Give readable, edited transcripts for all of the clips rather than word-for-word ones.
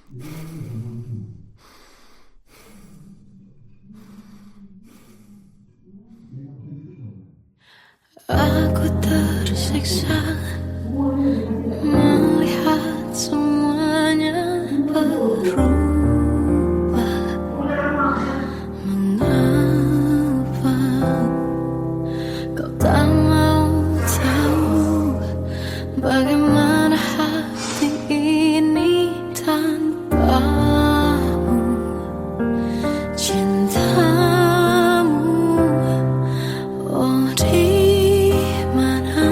Aku tersiksa melihat semuanya berubah. Mengapa kau tak mau tahu bagaimana hati ini tanpamu? Cintamu, oh di mana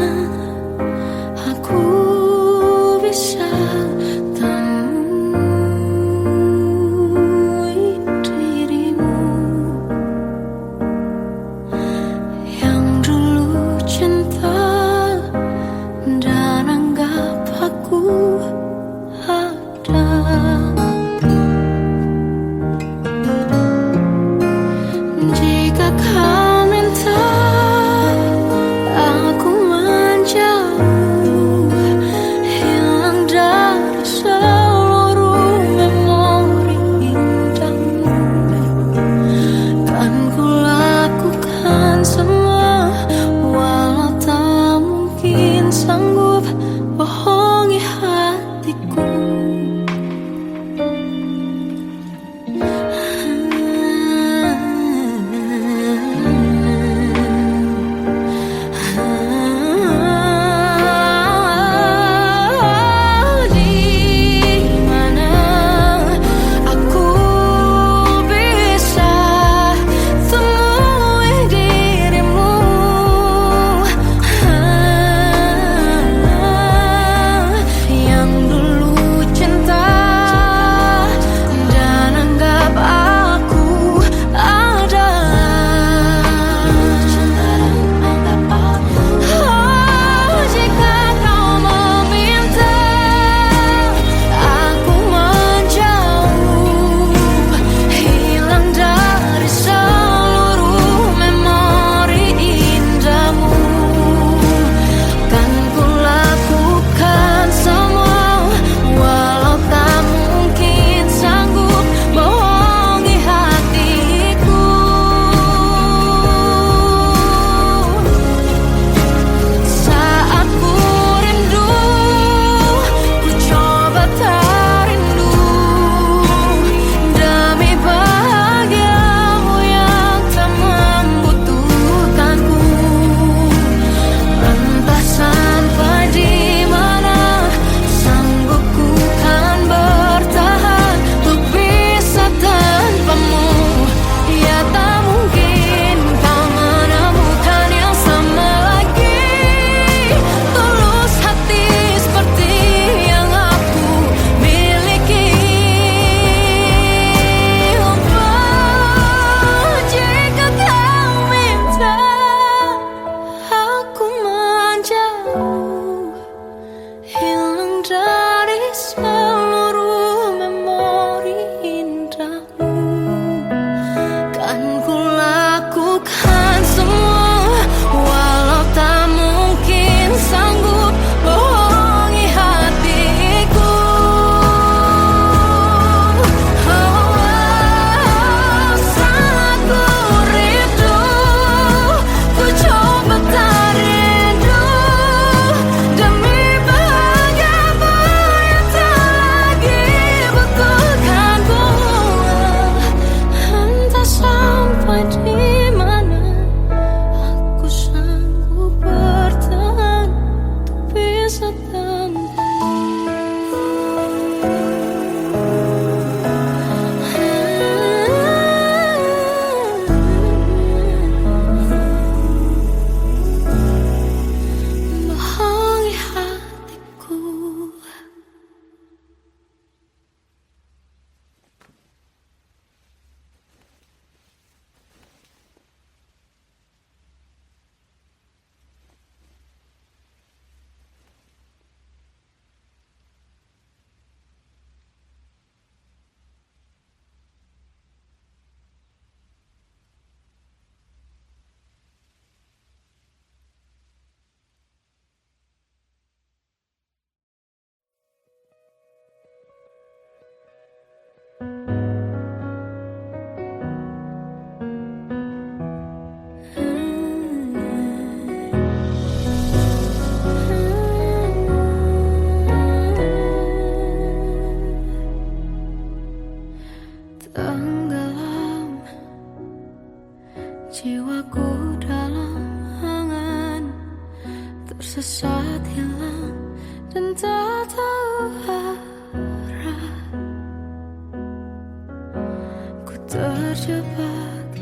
terjebak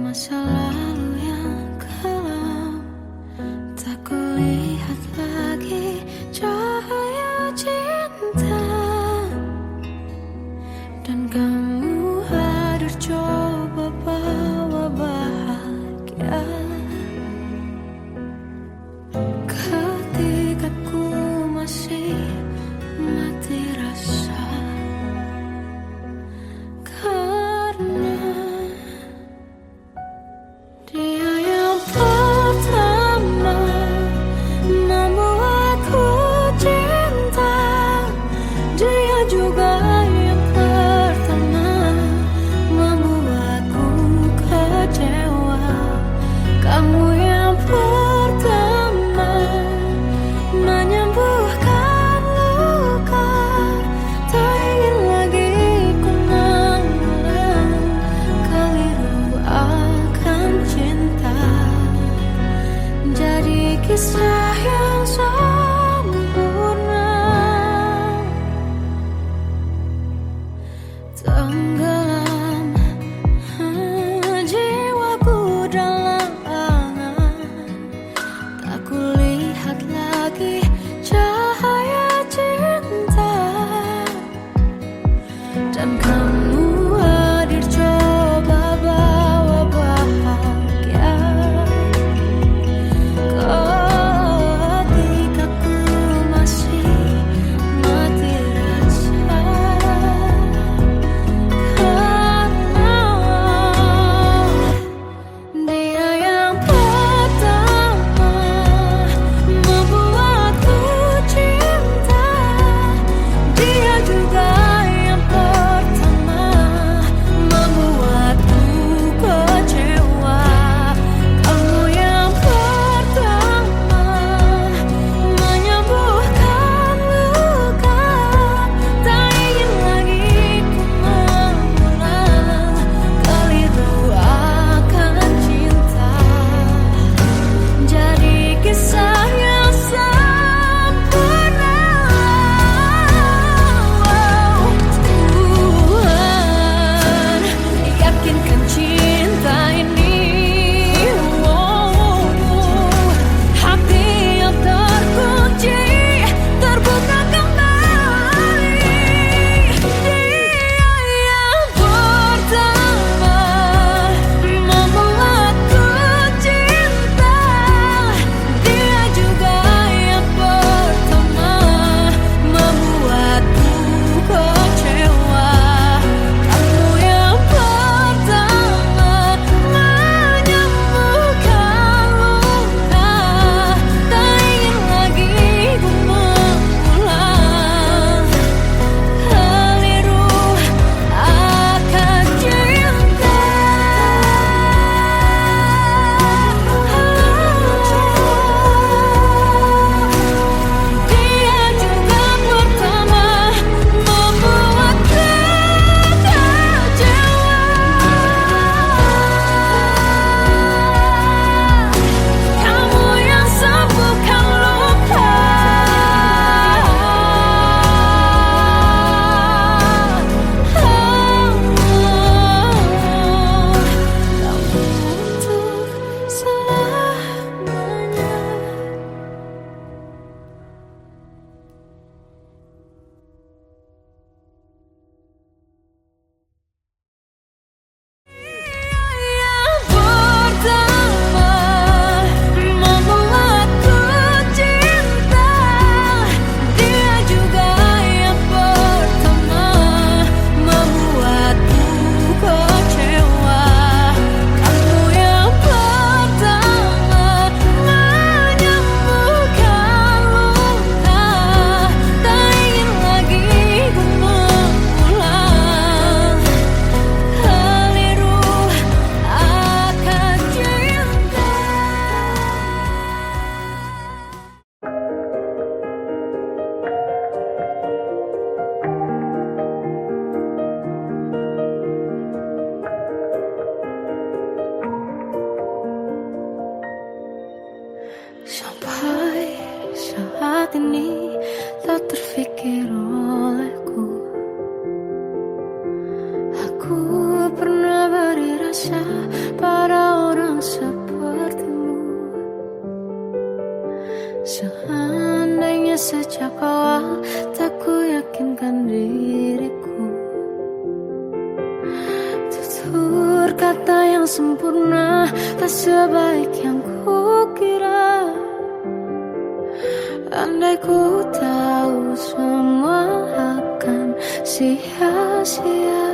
masa lalu yang kelam. Tak kulihat lagi cahaya cinta, dan kamu hadir coba bawa bahagia. Ketika ku masih mati rasa, karena dia yang pertama membuatku cinta. Dia juga yang pertama awal tak ku yakinkan diriku. Tutur kata yang sempurna tak sebaik yang ku kira. Andai ku tahu semua akan sia-sia,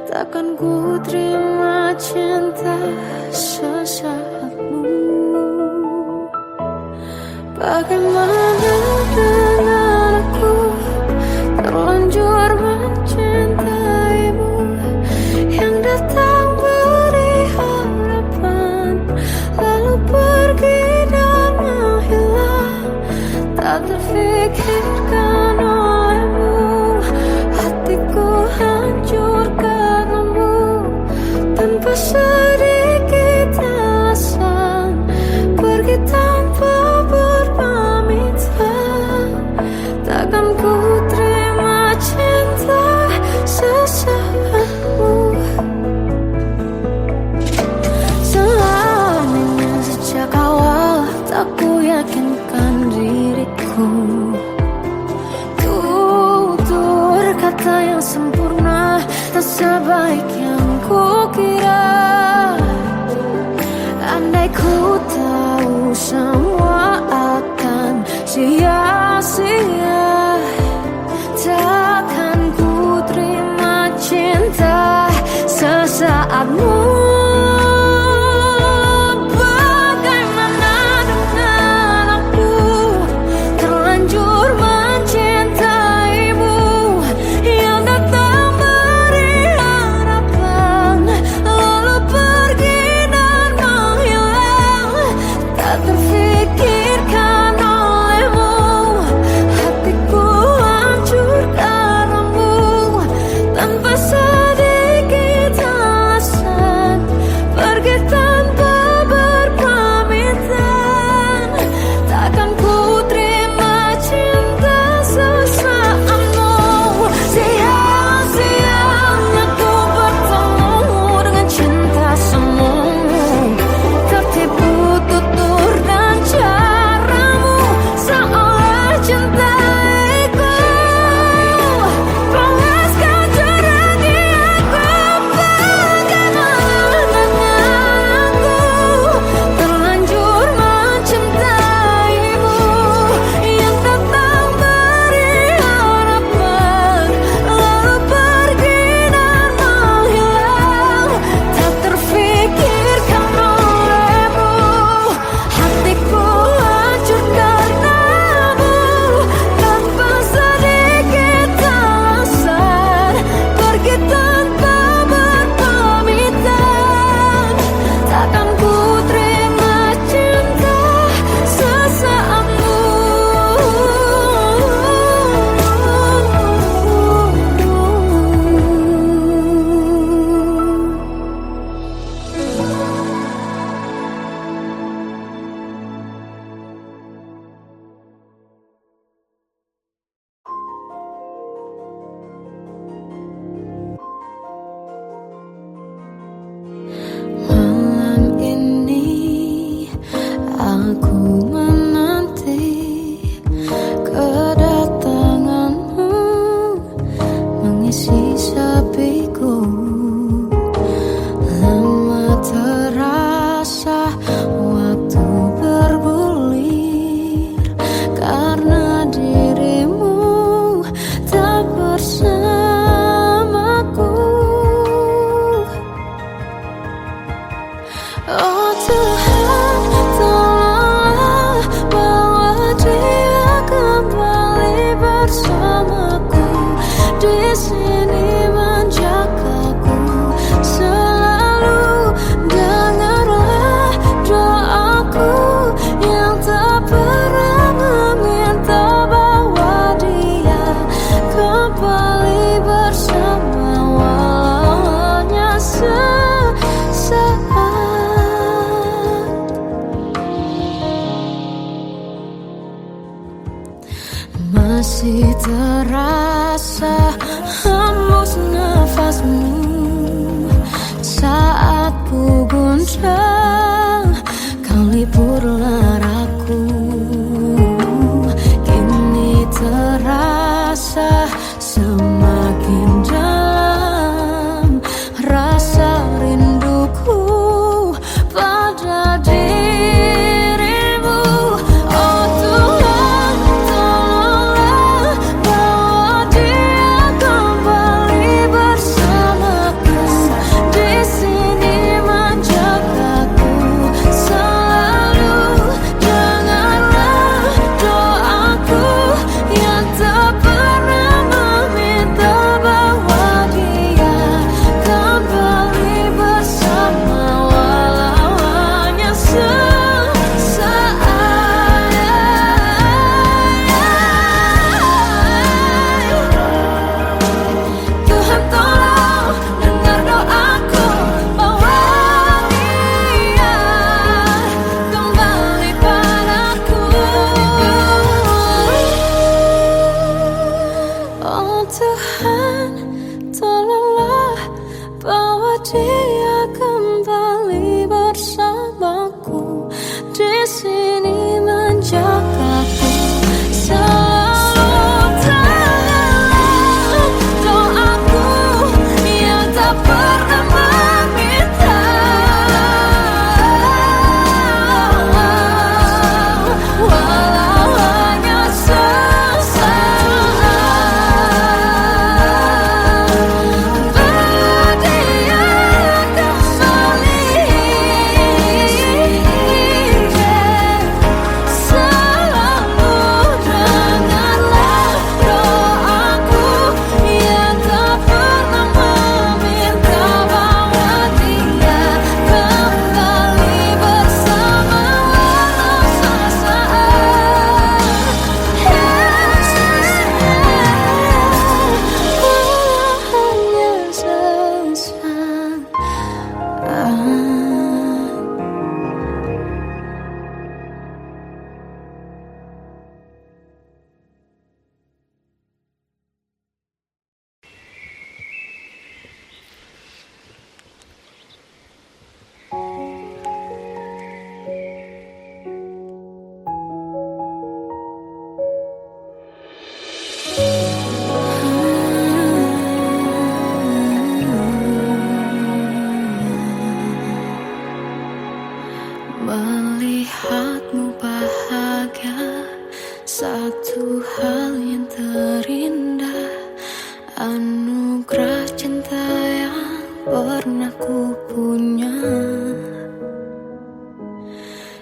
takkan ku terima cinta sesaatmu. Bagaimana dengan aku terlanjur mencintaimu, yang datang beri harapan lalu pergi dan menghilang. Tak terfikirkan olehmu, hatiku hancur karenamu. Tanpa sedikit alasan pergi tanpa berpamitan. Takkan ku terima cinta sesaatmu. Selamanya sejak awal tak ku yakinkan diriku. Tutur kata yang sempurna tak sebaik yang ku kira. Andai ku tahu semua akan sia-sia, takkan ku terima cinta sesaatmu. Bagaimana dengan aku terlanjur mencintaimu, yang datang beri harapan lalu pergi dan menghilang. Tak terfikirkan olehmu, hatiku hancur karenamu. Tanpa sedikit alasan pergi tanpa berpamitan. Takkan ku terima cinta sesaatmu. Sia-sianya ku bertemu dengan cinta semu. Tertipu tutur dan caramu, seolah cintaiku. Panaskan jarak aku. Bagaimana dengan aku terlanjur mencintaimu, yang datang beri harapan lalu pergi dan menghilang. Tak terfikirkan olehmu, hatiku hancur karenamu. Tanpa sedikit alasan pergi tanpa berpamitan. Takkan ku terima cinta sesaatmu. Malam ini aku menanti kedatanganmu, mengisi sepiku. Lama terasa waktu bergulir, karena dirimu tak bersamaku. Oh Tuhan, tolonglah bawa dia kembali bersamaku. Di sini menjagaku selalu. Dengarlah doaku yang tak pernah meminta, bawa dia kembali bersama walau hanya sesaat. Masih terasa hembus nafasmu saat ku guncang, kau liburlah aku. Satu hal yang terindah, anugerah cinta yang pernah ku punya.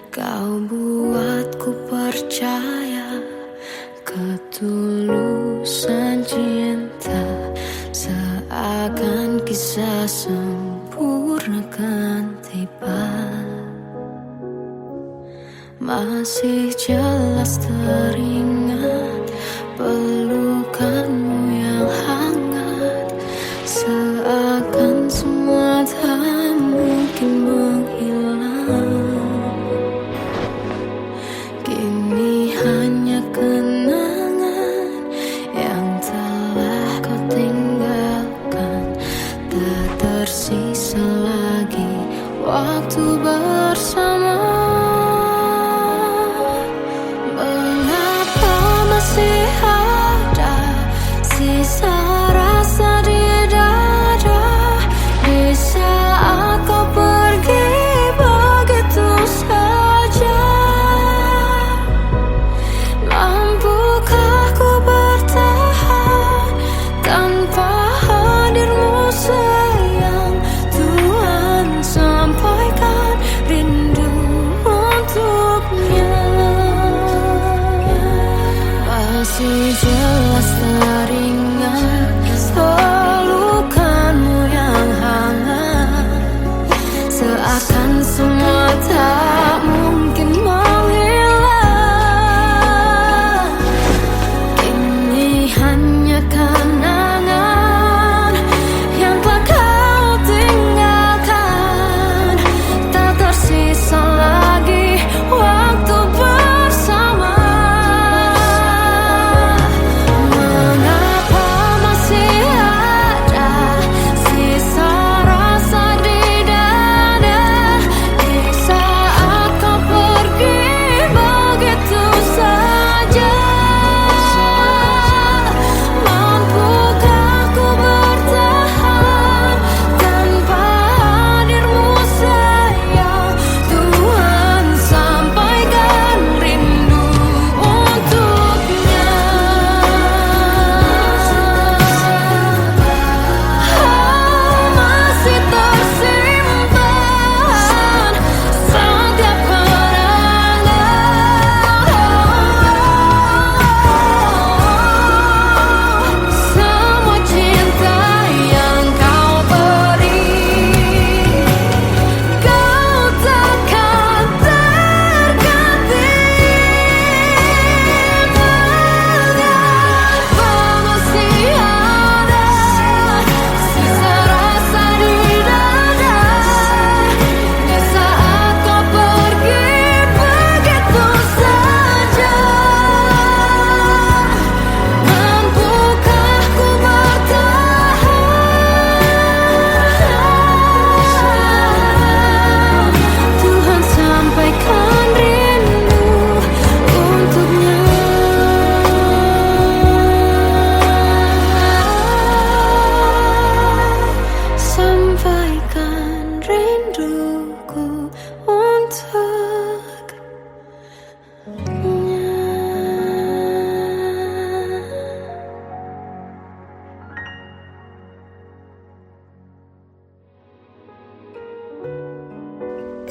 Kau buatku percaya ketulusan cinta, seakan kisah sempurna kan tiba. Masih jelas teringat pelukanmu yang hangat, seakan semua tak mungkin menghilang. Kini hanya kenangan yang telah kau tinggalkan, tak tersisa lagi waktu bersama. Masih ada sisa rasa di dada di saat kau pergi begitu saja. Mampukah ku bertahan tanpa hadirmu sayang? Tuhan sampaikan rindu untuknya. Masih jelas teringat pelukanmu yang hangat, seakan semua tak mungkin menghilang. Kini hanya kenangan yang telah kau tinggalkan, tak tersisa lagi waktu bersama.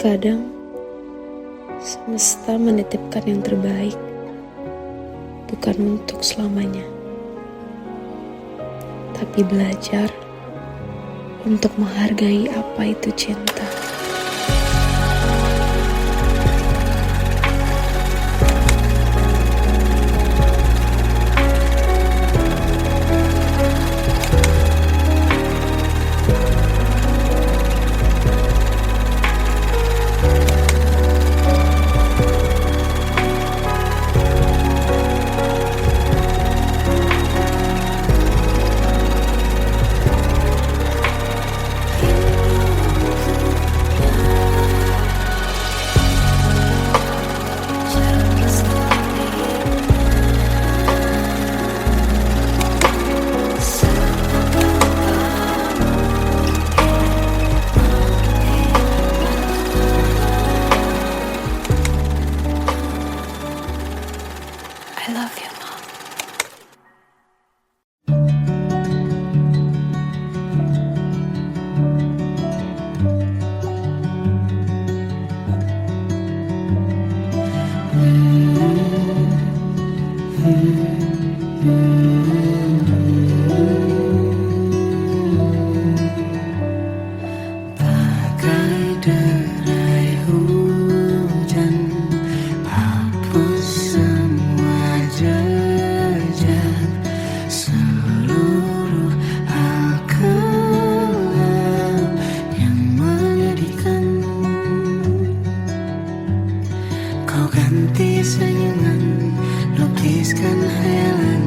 Kadang semesta menitipkan yang terbaik, bukan untuk selamanya, tapi belajar untuk menghargai apa itu cinta. love you, Mom. Bagai derai hujan, hapus semua jejak, seluruh hal kelam yang menyedihkan. Kau ganti senyuman, lukiskan hayalan,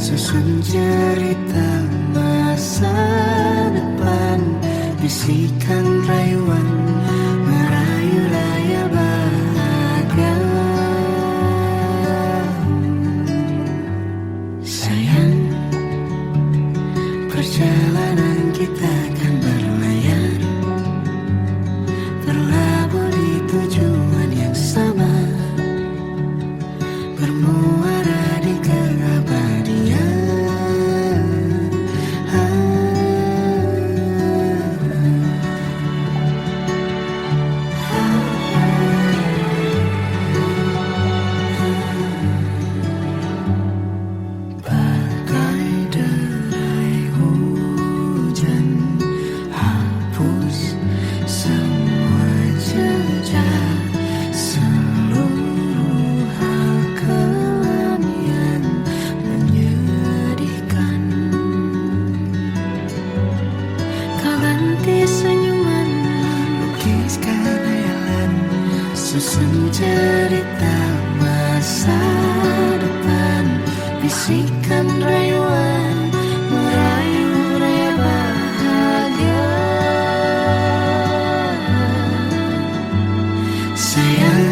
susun cerita masa depan, bisikan rayuan, merayu raya bahagia. Sayang, perjalanan kita akan berlayar, berlabuh di tujuan yang sama, bermuara di keabadian. Bagai derai hujan, hapus semua jejak, seluruh hal kelam yang menyedihkan. Kau ganti senyuman, lukiskan hayalan, susun cerita masa depan, bisikan rayuan, merayu raya bahagia. Sayang,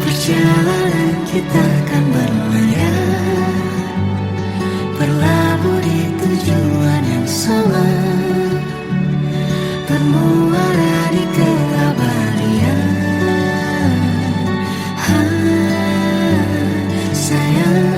perjalanan kita akan berlayar, berlabuh di tujuan yang sama, bermuara di keabadian. Sayang,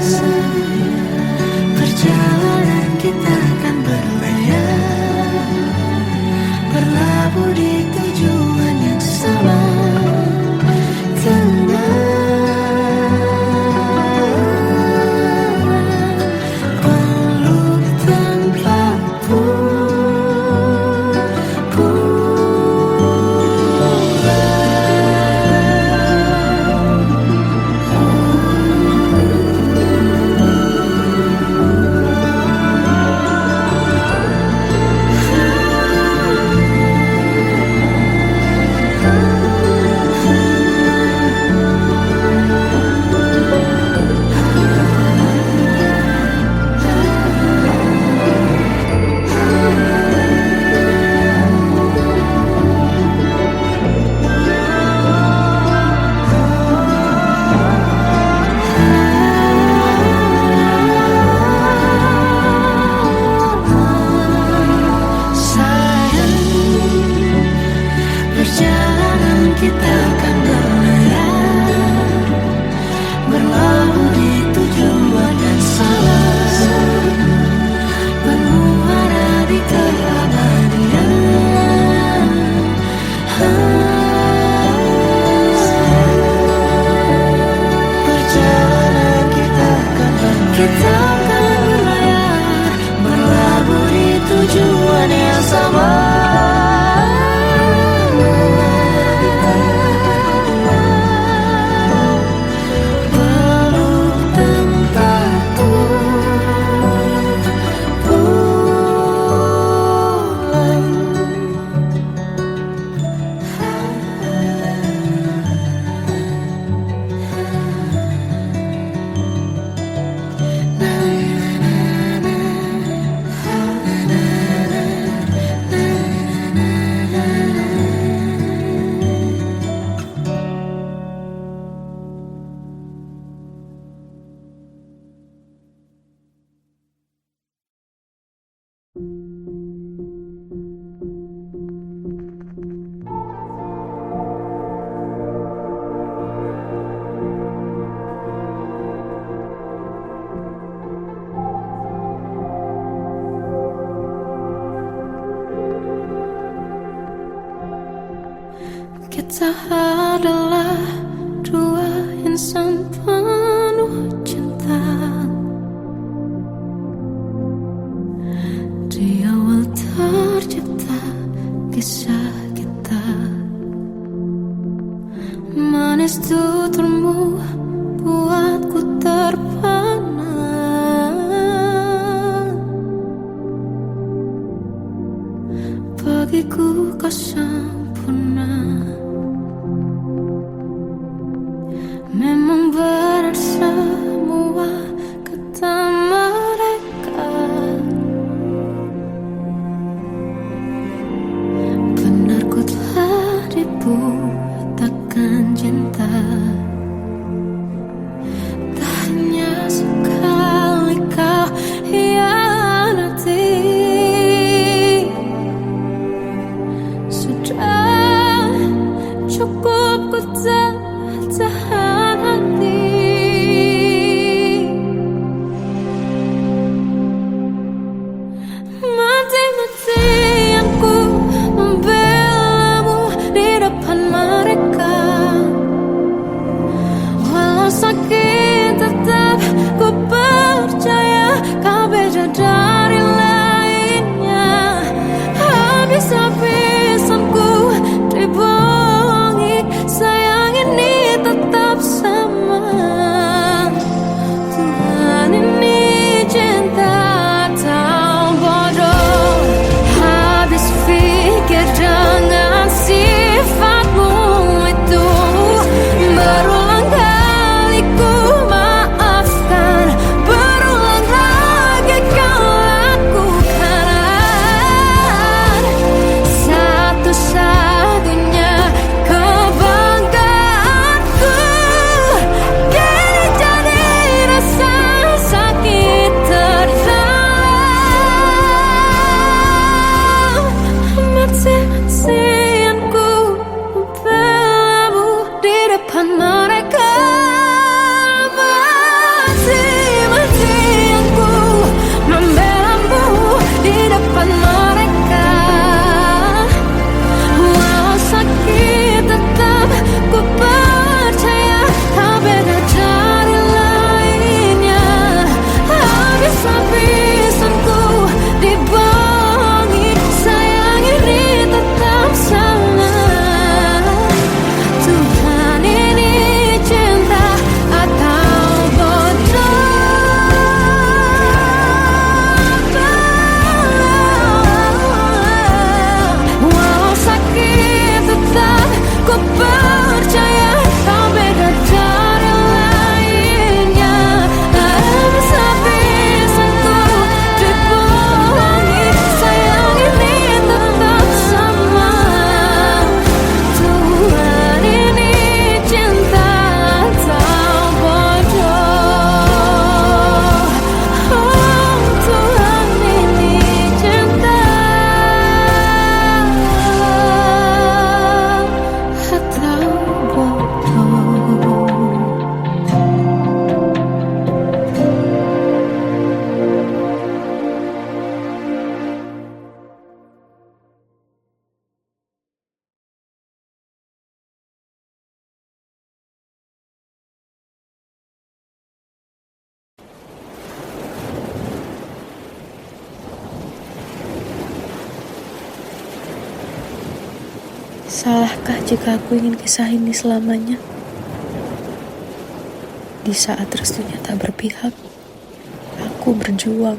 Kita adalah dua insan penuh cinta. Di awal tercipta kisah kita, manis tuturmu buatku terpana. Bagiku kau sempurna. Memang benar semua kata mereka, benar ku telah dibutakan cinta. Tak hanya sekali kau hianati, sudah cukup ku tahan hati. Mati-matian ku membelamu di depan mereka. Walau sakit tetap ku percaya kau beda dari lainnya. Habis-habisan ku dibohongi, sayang ini tetap sama. Tuhan ini cinta atau bodoh. Habis pikir dengan sifatmu itu, berulang kali ku maafkan, berulang lagi kau lakukan. Satu-satunya kebanggaanku kini jadi rasa sakit terdalam. Mati-matian ku membelamu di depan mereka. Mati-matian ku membelamu di depan mereka. Walau sakit tetap ku percaya kau beda dari lainnya. Habis-habisan ku dibohongi, sayang ini tetap sama. Tuhan ini cinta atau bodoh. Walau sakit tetap ku percaya kau beda dari lainnya. Habis-habisan ku dibohongi, sayang ini tetap sama. Tuhan ini cinta atau bodoh. Oh, Tuhan ini cinta atau bodoh. Salahkah jika aku ingin kisah ini selamanya? Di saat restunya tak berpihak, aku berjuang.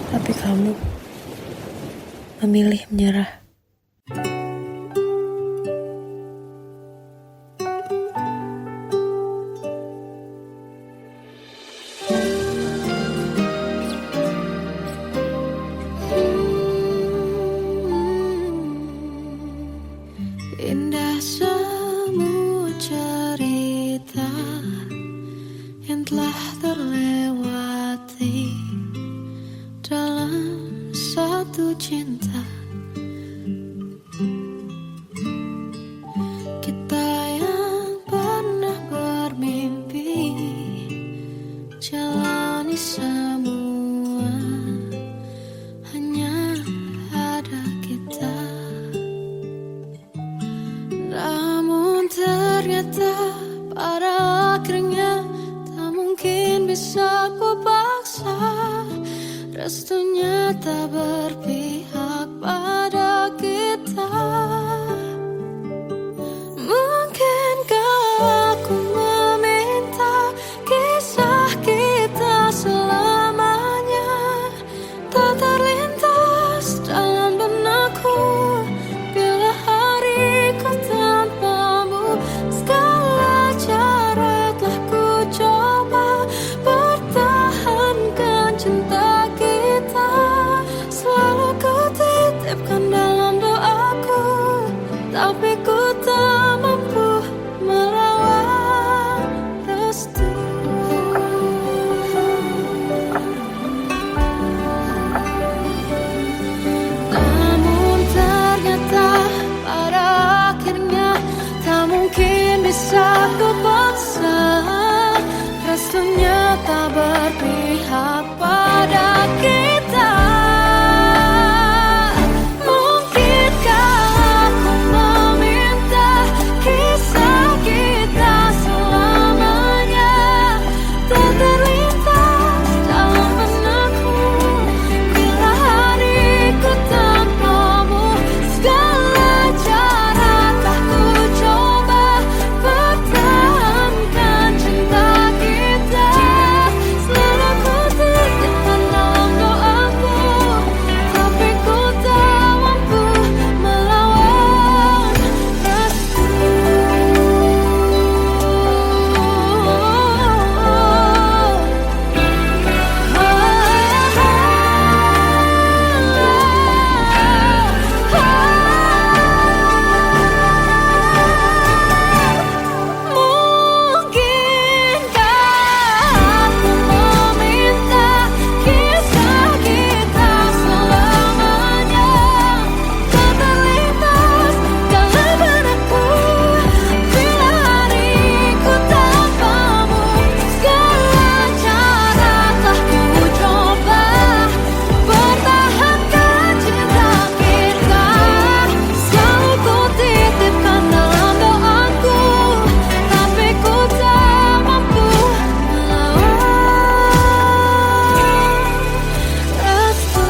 Tapi kamu memilih menyerah. Indah semua cerita yang telah terlewati dalam satu cinta. Kita yang pernah bermimpi jalani semua, hanya ada kita. bisa ku paksa. Restunya tak berpihak pada kita. Mungkinkah aku meminta kisah kita selamanya tak terlintas dalam benakku. Bila hariku tanpamu, segala cara telah ku coba pertahankan cinta kita. Selalu ku titipkan dalam doaku, tapi ku tak mampu melawan restu. Namun ternyata pada akhirnya tak mungkin bisa ku paksa. Restunya tak berpihak pada kita. Mungkinkah aku meminta kisah kita selamanya tak terlintas dalam benakku. Bila hariku tanpamu, segala cara telah ku coba pertahankan cinta kita. Selalu ku titipkan dalam doaku, tapi ku tak mampu melawan restu. Mungkinkah aku meminta kisah kita selamanya tak terlintas dalam benakku. Bila hariku tanpamu, segala cara telah ku coba pertahankan cinta kita. Selalu ku titipkan dalam doaku, tapi ku tak mampu melawan restu.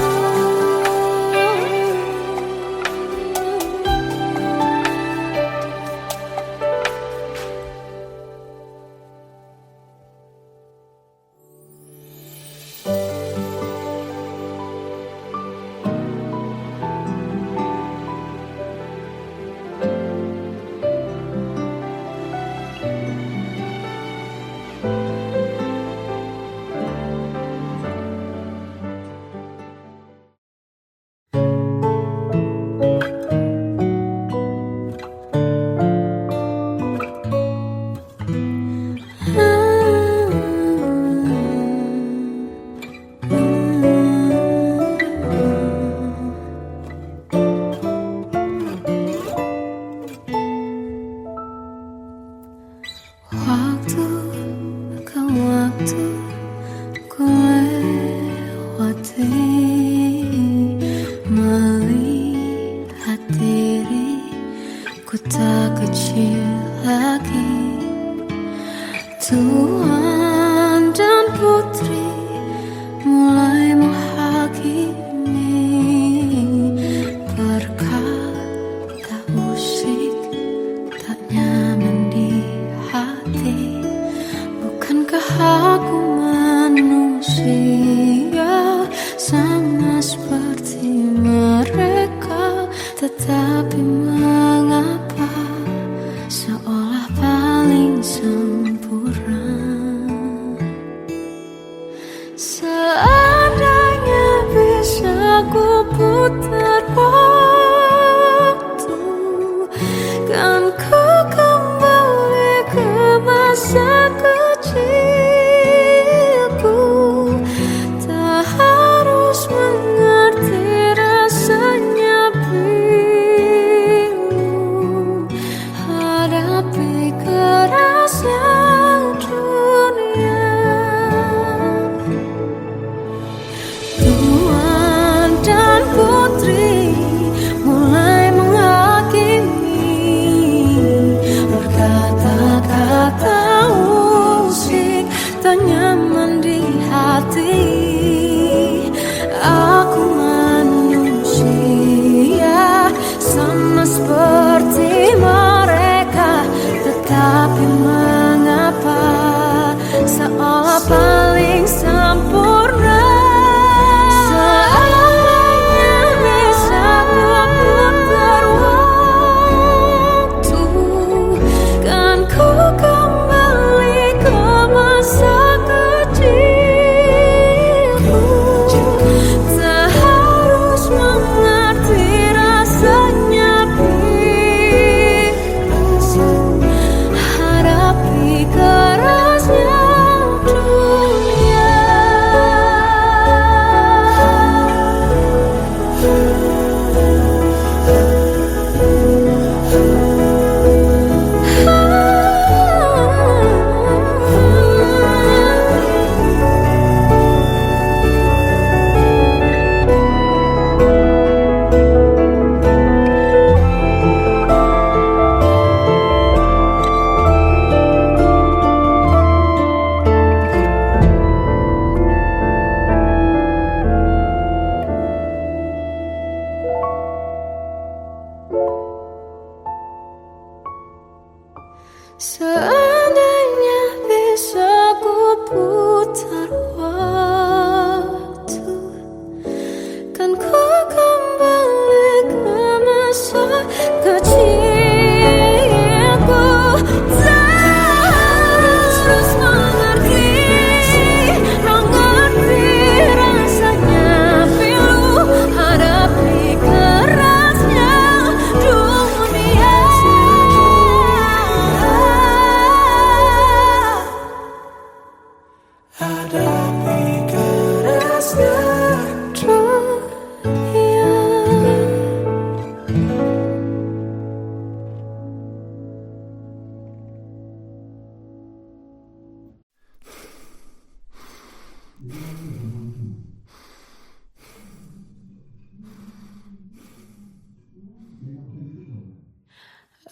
Waktu ke waktu ku lewati, melihat diriku tak kecil lagi. Tuan dan putri mulai menghakimi berkata usik tak nyaman di hati. Bukankah aku manusia sama seperti mereka? Tetapi mengapa seolah paling sempurna? Seandainya bisa ku putar waktu, kan ku kembali ke masa kecilku. Tak harus mengerti rasanya bingung hadapi kerasnya dunia. Tuan dan putri tak nyaman di hati. Aku manusia sama seperti mereka, tetapi mengapa seolah paling sempurna. Seandainya bisa kuputar waktu, kan ku kembali ke masa kecilku. Tak harus mengerti rasanya biru, hadapi kerasnya dunia. Seandainya bisa ku putar waktu, kan ku kembali ke masa kecilku. Tak harus mengerti rasanya pilu, hadapi kerasnya dunia. Hadapi kerasnya dunia.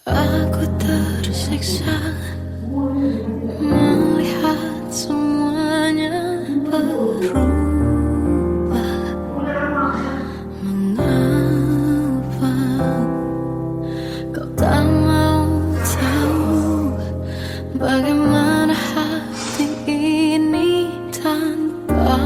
Aku tersiksa melihat semuanya berubah. Mengapa kau tak mau tahu bagaimana hati ini tanpa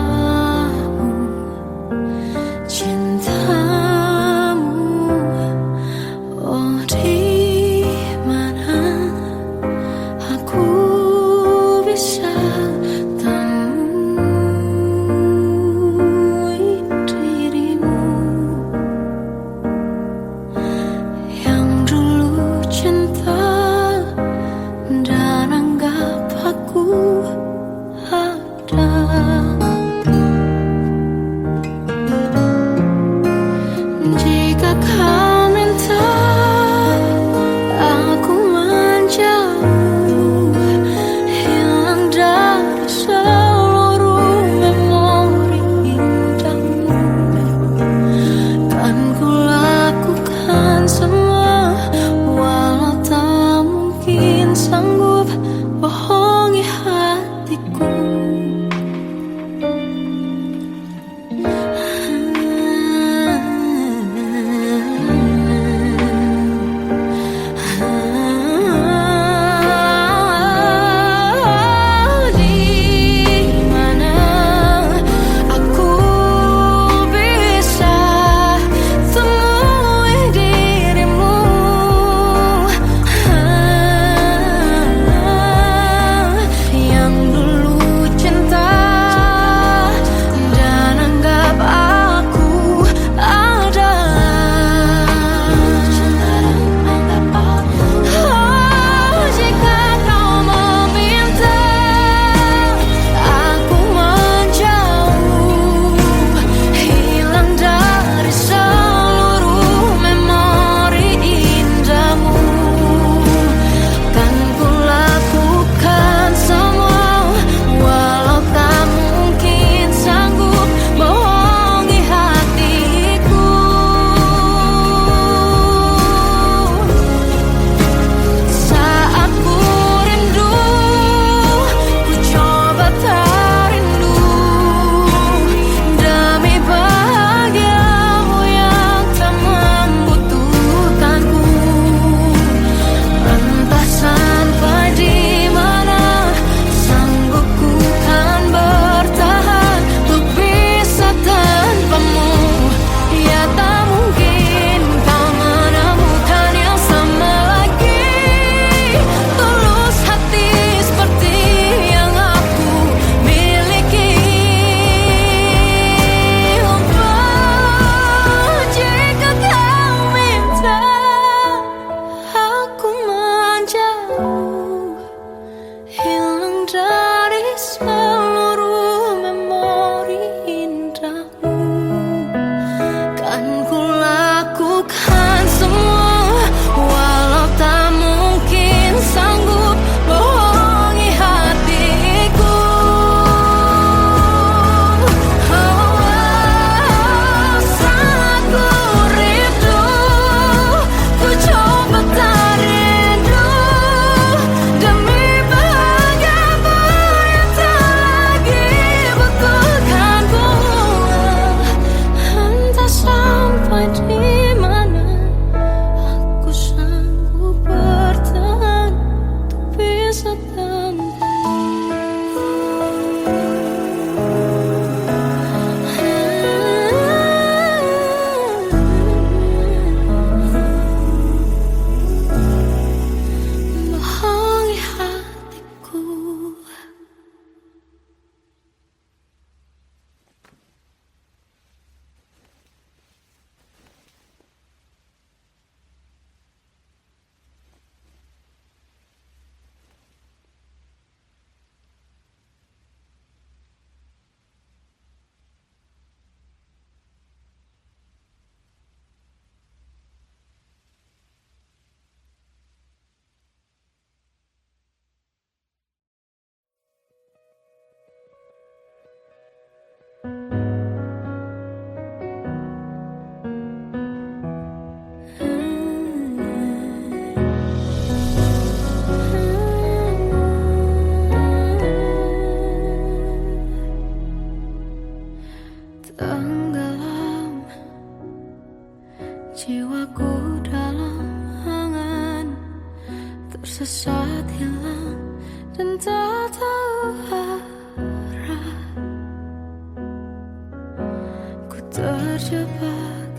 terjebak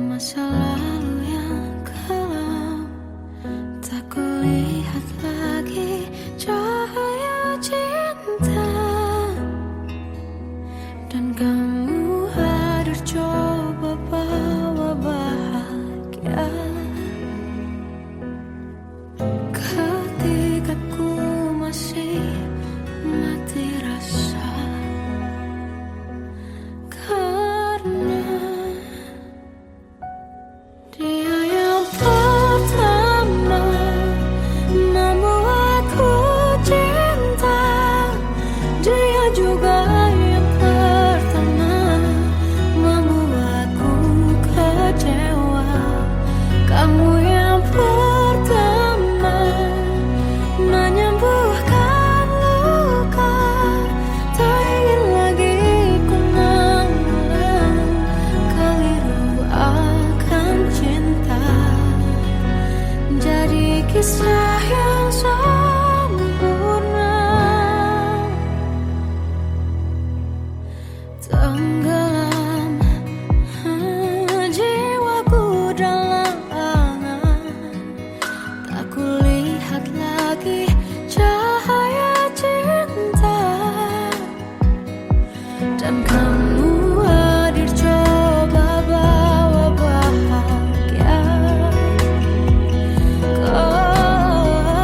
masa lalu yang kelam. Tak kulihat lagi cahaya cinta, dan kamu hadir coba bawa bahagia. Ketika ku masih mati rasa, karena dia yang pertama membuatku cinta. Dia juga yang pertama membuatku kecewa. Kamu yang pertama menyembuhkan luka. Tak ingin lagi ku mengulang keliru akan cinta. Jadi kisah yang sempurna, tenggelam jiwaku dalam angan. Tak kulihat lagi cahaya cinta, dan kamu hadir coba bawa bahagia.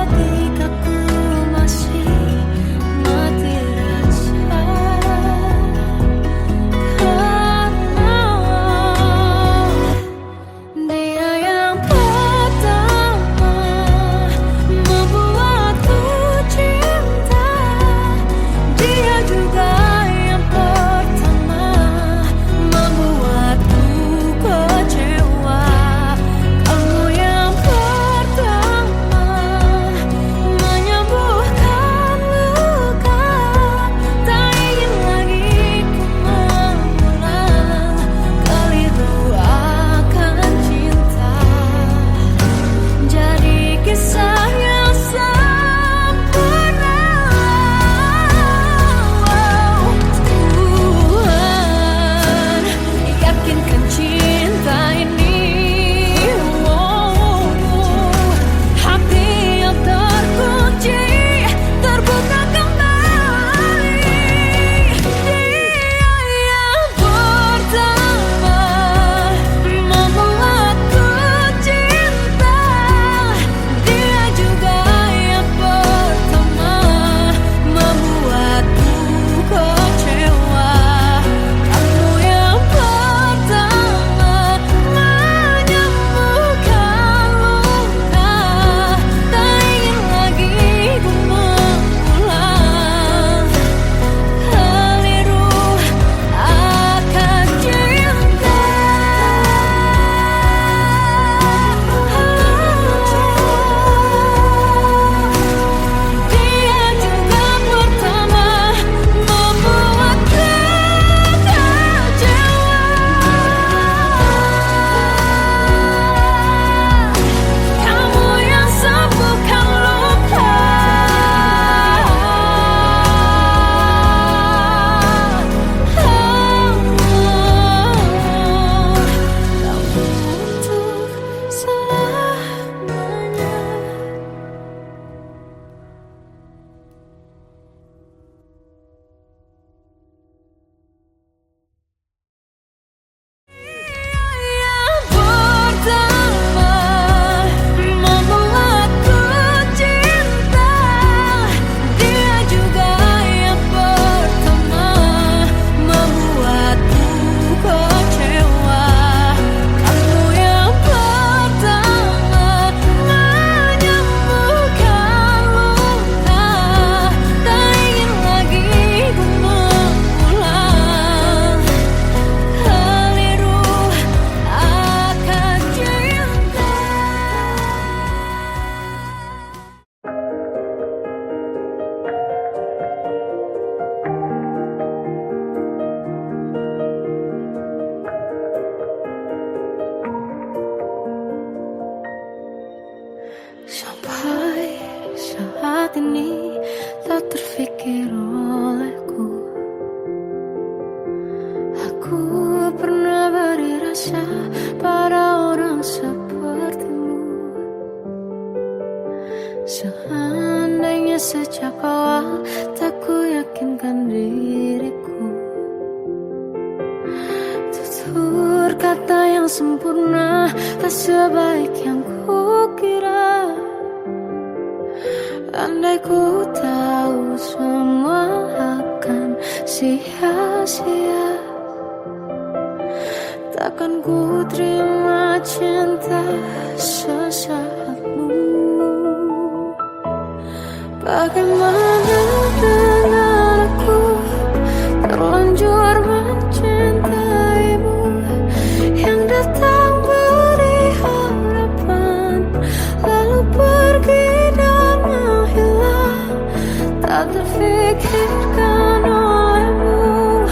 Ketika ku masih mati rasa, karena dia yang pertama membuatku cinta. Dia juga yang pertama membuatku kecewa. Kamu yang pertama menyembuhkan luka. Tak ingin lagi ku mengulang keliru akan cinta. Jadi kisah yang sempurna. Tuhan yakinkan cinta ini. Hati yang terkunci terbuka kembali. Dia yang pertama membuatku cinta. Dia juga yang pertama membuatku kecewa. Kamu yang pertama menyembuhkan luka. Tak ingin lagi ku mengulang keliru akan cinta. Dia juga pertama membuatku kecewa. Kamu yang sembuhkan luka. Kamu untuk selamanya. Yang pertama membuatku cinta. Dia juga yang pertama membuatku kecewa. Kamu yang pertama menyembuhkan luka. Tak ingin lagi ku mengulang keliru akan cinta. Sampai saat ini tak terfikir olehku sempurna, tak sebaik yang kukira. Andai ku tahu semua akan sia-sia, takkan ku terima cinta sesaatmu. Bagaimana dengan aku, terlanjur mencintaimu, yang datang beri harapan, lalu pergi dan menghilang. Tak terfikirkan olehmu,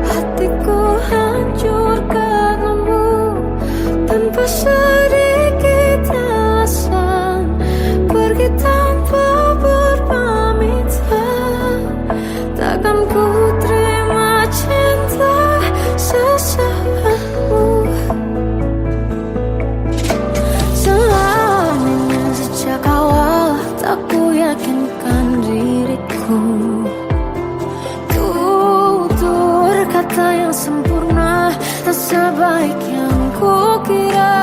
hatiku hancur karenamu, tanpa sedikit alasan, pergi tanpa berpamitan. Takkan ku terima cinta sesaatmu. Selamanya sejak awal tak ku yakinkan diriku, tutur kata yang sempurna, tak sebaik yang kukira.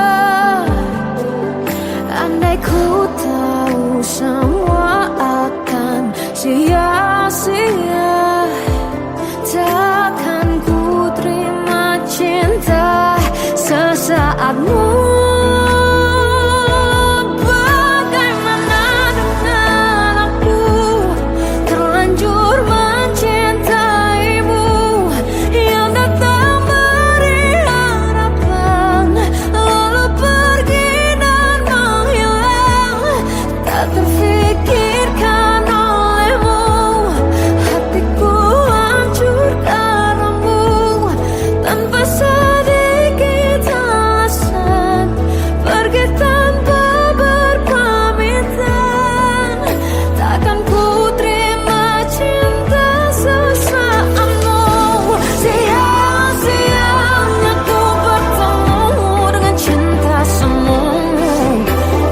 Andai ku tahu semua akan sia-sia, takkan ku terima cinta sesaatmu. Bagaimana dengan aku, terlanjur mencintaimu, yang datang beri harapan, lalu pergi dan menghilang. Tak terfikirkan olehmu, hatiku hancur karenamu, tanpa sedikit alasan, pergi tanpa berpamitan. Takkan ku terima cinta sesaatmu. Sia-sianya ku bertemu dengan cinta semu,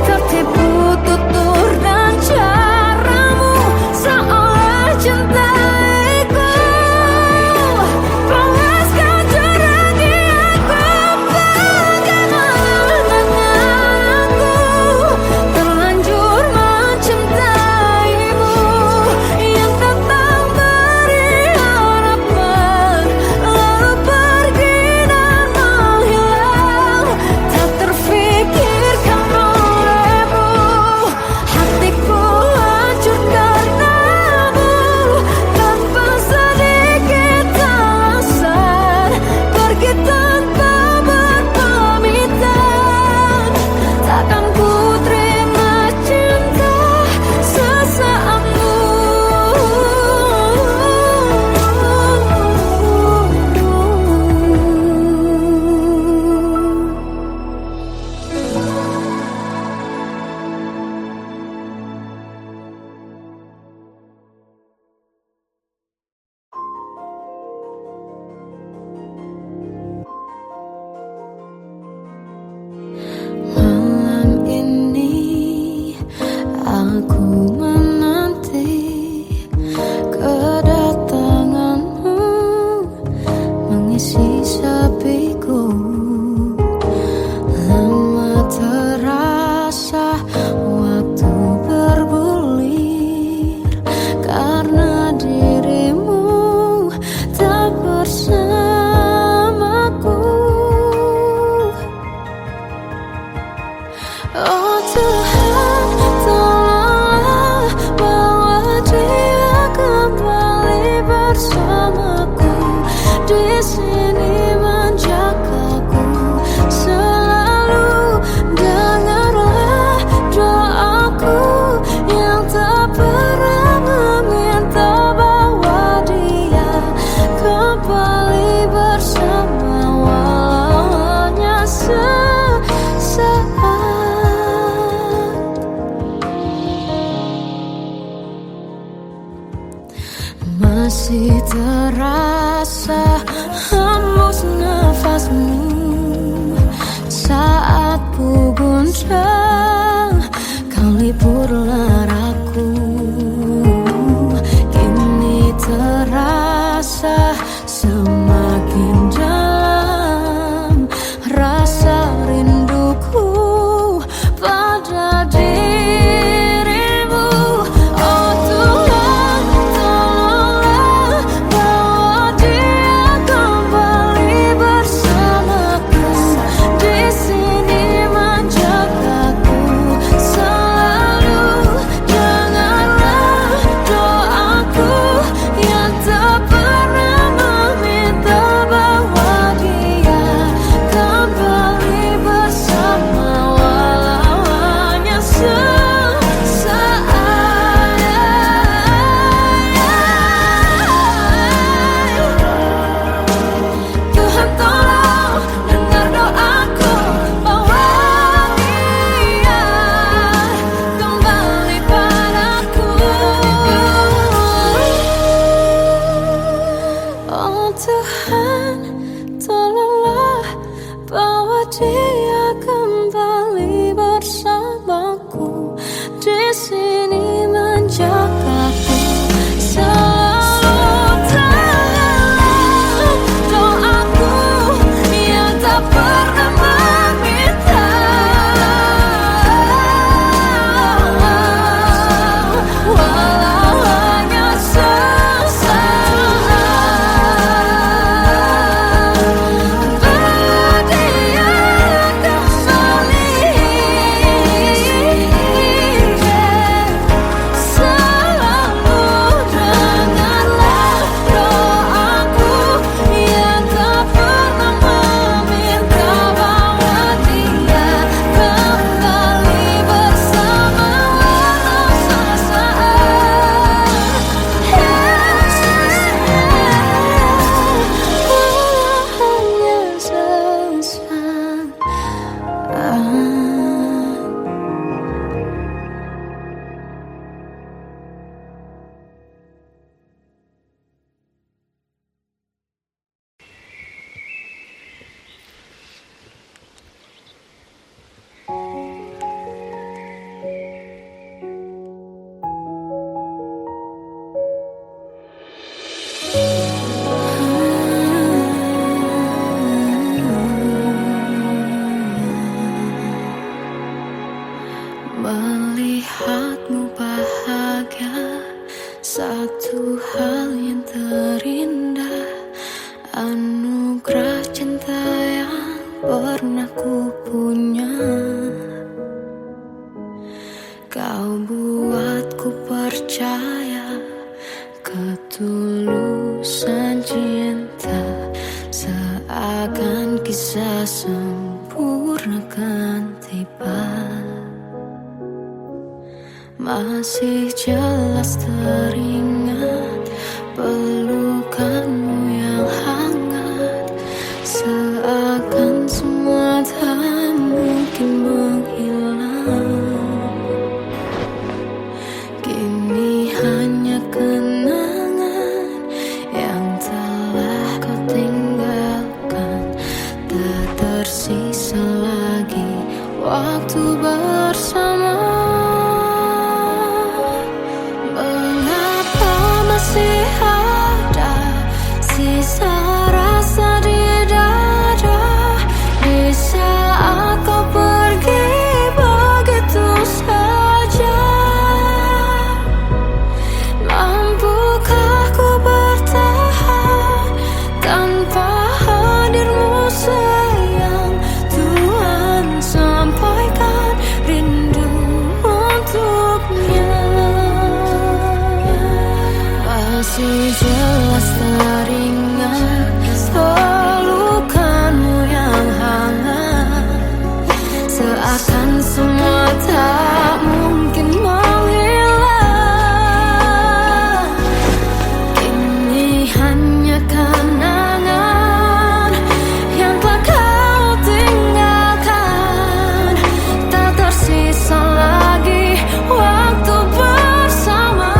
tertipu tutur dan caramu, seolah cintaiku. Panaskan curah di aku. Bagaimana dengan aku, terlanjur mencintaimu, yang datang beri harapan, lalu pergi dan menghilang. Tak terfikirkan olehmu, hatiku hancur karenamu, tanpa sedikit alasan, pergi tanpa berpamitan. Takkan ku terima cinta sesaatmu. Malam ini aku menanti kedatanganmu, mengisi sepiku. Lama terasa waktu bergulir, karena dirimu tak bersamaku. Oh Tuhan, tolonglah bawa dia kembali bersamaku, di sini menjagaku selalu. Dengarlah doaku yang tak pernah meminta, bawa dia kembali bersama, walau hanya sesaat. Masih terasa hembus nafasmu saat ku guncang, kau liburlah aku. Kini terasa semakin dalam rasa hal yang terindah, anugerah cinta yang pernah ku punya. Kau buatku percaya ketulusan cinta, seakan kisah sempurna kan tiba. Masih jelas teringat pelukanmu yang hangat, seakan semua tak mungkin menghilang. Kini hanya kenangan yang telah kau tinggalkan, tak tersisa lagi waktu bersama. Masih ada sisa rasa di dada di saat kau pergi begitu saja. Mampukah ku bertahan tanpa hadirmu sayang? Tuhan sampaikan rindu untuknya. Masih jelas teringat pelukanmu yang hangat, seakan semua tak mungkin menghilang. Kini hanya kenangan yang telah kau tinggalkan, tak tersisa lagi waktu bersama.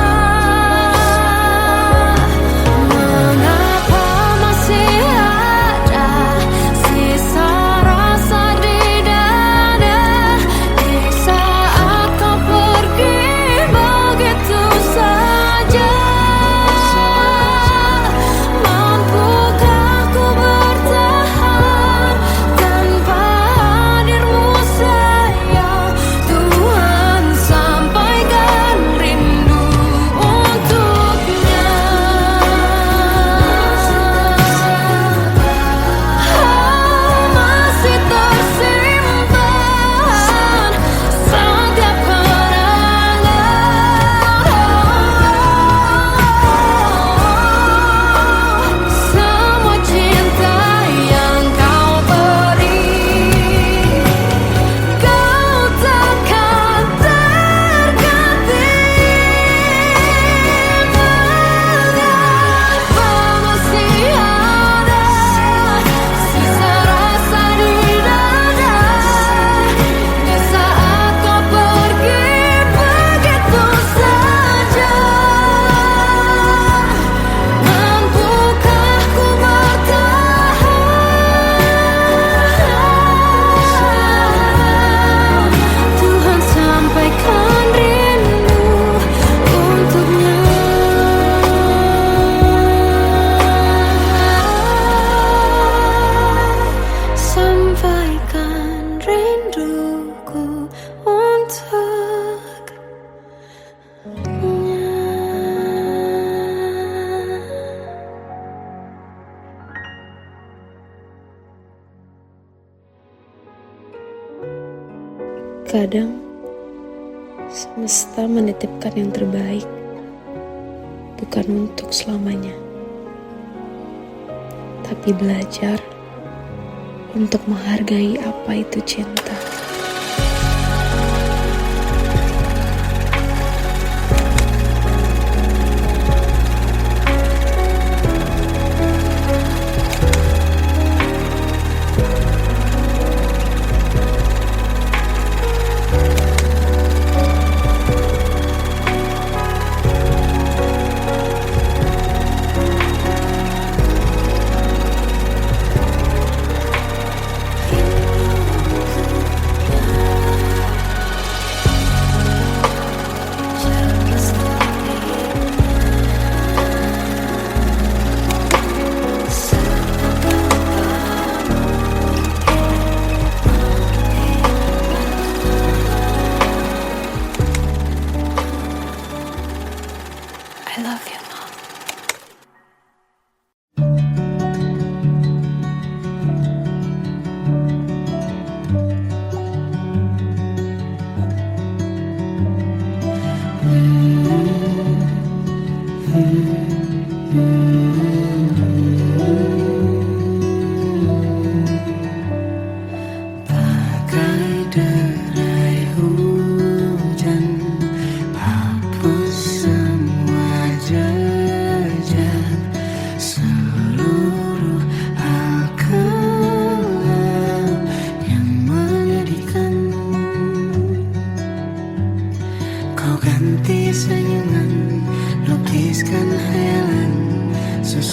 Kadang semesta menitipkan yang terbaik, bukan untuk selamanya, tapi belajar untuk menghargai apa itu cinta.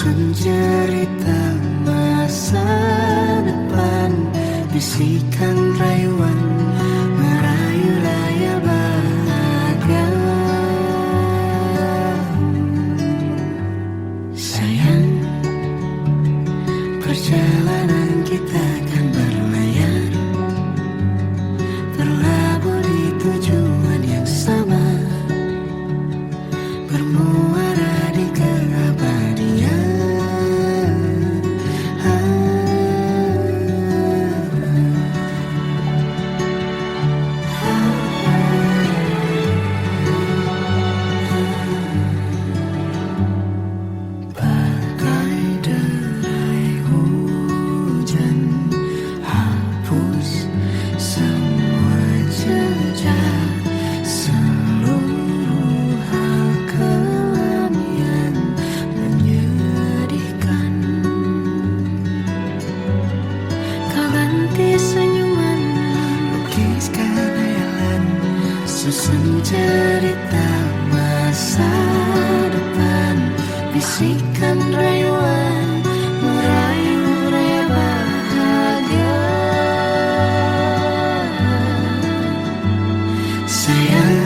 susun cerita masa depan, bisikan rayuan merayu raya bahagia. Sayang, perjalanan kita akan berlayar, berlabuh di tujuan yang sama, bermuara di keabadian. Bagai derai hujan, hapus semua jejak, seluruh hal kelam yang menyedihkan. Kau ganti senyuman, lukiskan hayalan, susun cerita masa depan, bisikan rayuan merayu raya bahagia. Sayang,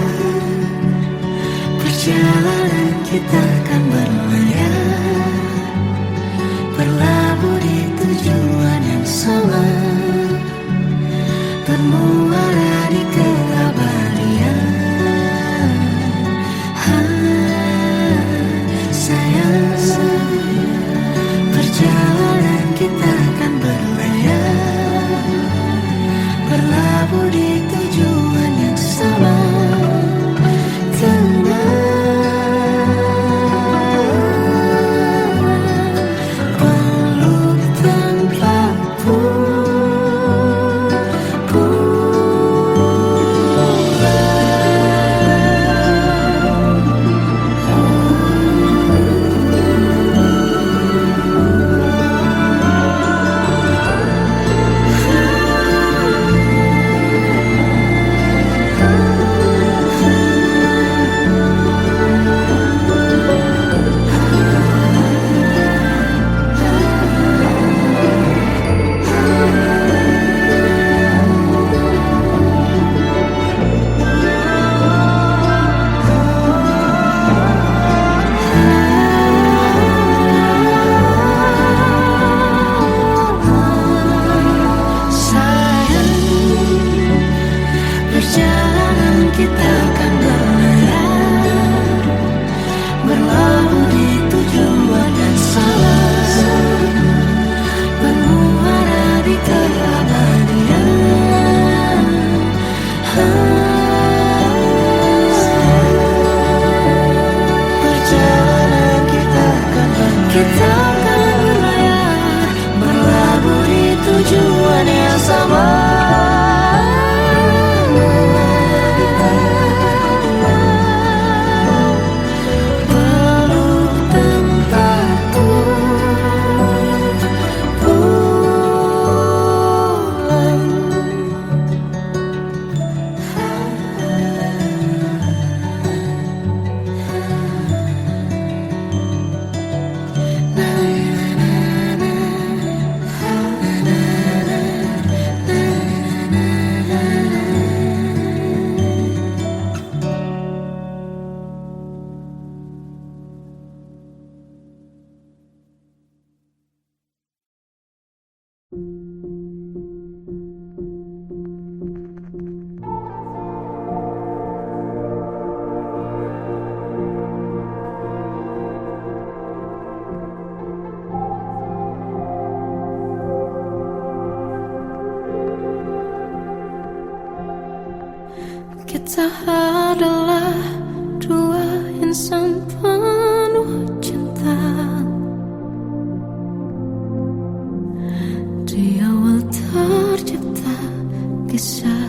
perjalanan kita akan berlayar, berlabuh di tujuan yang sama, bermuara di keabadian. Sayang, perjalanan kita akan berlayar, berlabuh di tujuan yang sama. Peluk tempatku, perjalanan kita akan berlayar, berlabuh di tujuan yang sama, bermuara di keabadian. Perjalanan kita akan berlayar, berlabuh di tujuan yang sama. Kita adalah dua insan penuh cinta. Di awal tercipta kisah